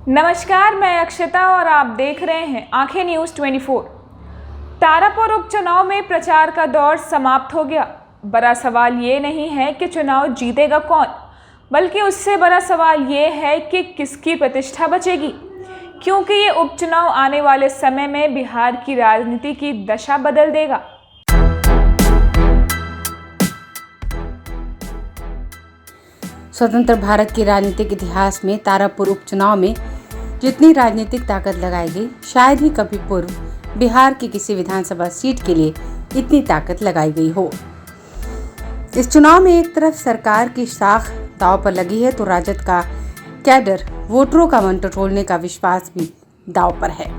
नमस्कार, मैं अक्षता और आप देख रहे हैं आंखें न्यूज़ 24। तारापुर उपचुनाव में प्रचार का दौर समाप्त हो गया। बड़ा सवाल ये नहीं है कि चुनाव जीतेगा कौन, बल्कि उससे बड़ा सवाल ये है कि किसकी प्रतिष्ठा बचेगी, क्योंकि ये उपचुनाव आने वाले समय में बिहार की राजनीति की दशा बदल देगा। स्वतंत्र भारत के राजनीतिक इतिहास में तारापुर उपचुनाव में जितनी राजनीतिक ताकत लगाई गई, शायद ही कभी पूर्व बिहार की किसी विधानसभा सीट के लिए इतनी ताकत लगाई गई हो। इस चुनाव में एक तरफ सरकार की साख दांव पर लगी है, तो राजद का कैडर वोटरों का मन टटोलने का विश्वास भी दांव पर है।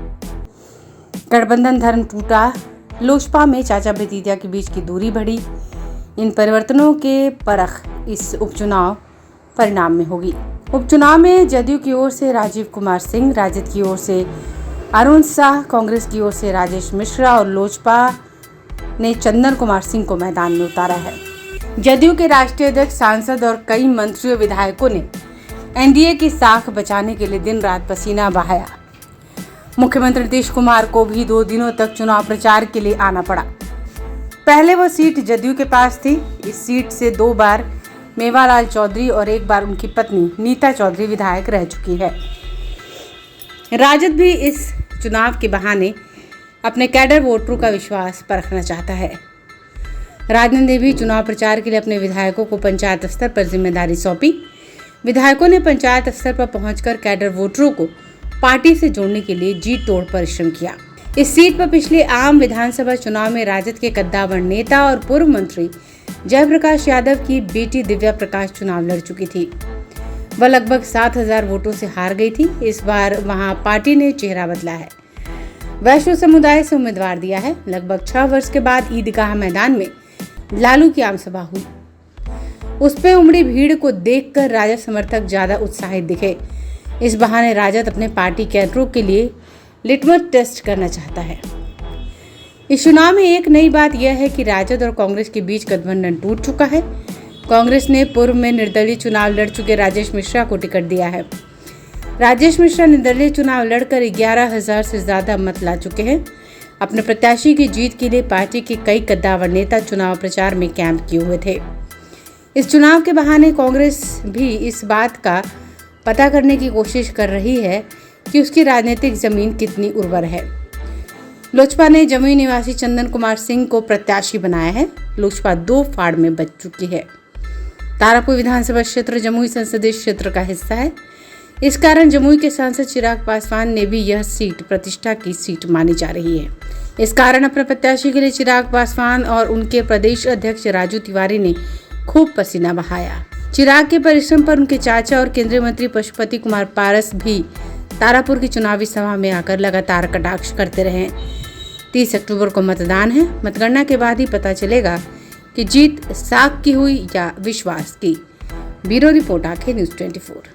गठबंधन धर्म टूटा, लोजपा में चाचा भतीजा के बीच की दूरी बढ़ी। इन परिवर्तनों के परख इस उपचुनाव परिणाम में होगी। उपचुनाव में जदयू की ओर से राजीव कुमार सिंह, राजद की ओर से अरुण शाह, कांग्रेस की ओर से राजेश मिश्रा और लोजपा ने चंदन कुमार सिंह को मैदान में उतारा है। जदयू के राष्ट्रीय अध्यक्ष, सांसद और कई मंत्रियों विधायकों ने एनडीए की साख बचाने के लिए दिन रात पसीना बहाया। मुख्यमंत्री नीतीश कुमार को भी 2 दिनों तक चुनाव प्रचार के लिए आना पड़ा। पहले वो सीट जदयू के पास थी। इस सीट से 2 बार मेवालाल चौधरी और 1 बार उनकी पत्नी नीता चौधरी विधायक रह चुकी है। राजद भी इस चुनाव के बहाने अपने कैडर वोटरों का विश्वास परखना चाहता है। राजद ने भी चुनाव प्रचार के लिए अपने विधायकों को पंचायत स्तर पर जिम्मेदारी सौंपी। विधायकों ने पंचायत स्तर पर पहुंचकर कैडर वोटरों को पार्टी से जोड़ने के लिए जी तोड़ परिश्रम किया। इस सीट पर पिछले आम विधानसभा चुनाव में राजद के कद्दावर नेता और पूर्व मंत्री जयप्रकाश यादव की बेटी दिव्या प्रकाश चुनाव लड़ चुकी थी। वह लगभग 7,000 वोटों से हार गई थी। इस बार वहां पार्टी ने चेहरा बदला है, वैश्य समुदाय से उम्मीदवार दिया है। लगभग 6 वर्ष के बाद ईदगाह मैदान में लालू की आम सभा हुई। उस पे उमड़ी भीड़ को देखकर राजद समर्थक ज्यादा उत्साहित दिखे। इस बहाने राजद अपने पार्टी कैडरों के लिए लिटमस टेस्ट करना चाहता है। इस चुनाव में एक नई बात यह है कि राजद और कांग्रेस के बीच गठबंधन टूट चुका है। कांग्रेस ने पूर्व में निर्दलीय चुनाव लड़ चुके राजेश मिश्रा को टिकट दिया है। राजेश मिश्रा निर्दलीय चुनाव लड़कर 11,000 से ज्यादा मत ला चुके हैं। अपने प्रत्याशी की जीत के लिए पार्टी के कई कद्दावर नेता चुनाव प्रचार में कैंप किए हुए थे। इस चुनाव के बहाने कांग्रेस भी इस बात का पता करने की कोशिश कर रही है कि उसकी राजनीतिक जमीन कितनी उर्वर है। लोजपा ने जमुई निवासी चंदन कुमार सिंह को प्रत्याशी बनाया है। लोजपा 2 फाड़ में बच चुकी है। तारापुर विधानसभा क्षेत्र जमुई संसदीय क्षेत्र का हिस्सा है। इस कारण जमुई के सांसद चिराग पासवान ने भी यह सीट प्रतिष्ठा की सीट मानी जा रही है। इस कारण अपने प्रत्याशी के लिए चिराग पासवान और उनके प्रदेश अध्यक्ष राजू तिवारी ने खूब पसीना बहाया। चिराग के परिश्रम पर उनके चाचा और केंद्रीय मंत्री पशुपति कुमार पारस भी तारापुर की चुनावी सभा में आकर लगातार कटाक्ष करते रहे। 30 अक्टूबर को मतदान है। मतगणना के बाद ही पता चलेगा कि जीत साख की हुई या विश्वास की। ब्यूरो रिपोर्ट, आंखें न्यूज़ 24।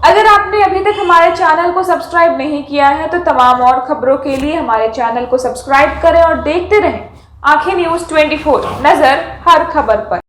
अगर आपने अभी तक हमारे चैनल को सब्सक्राइब नहीं किया है तो तमाम और खबरों के लिए हमारे चैनल को सब्सक्राइब करें और देखते रहें आंखें न्यूज़ 24। नजर हर खबर पर।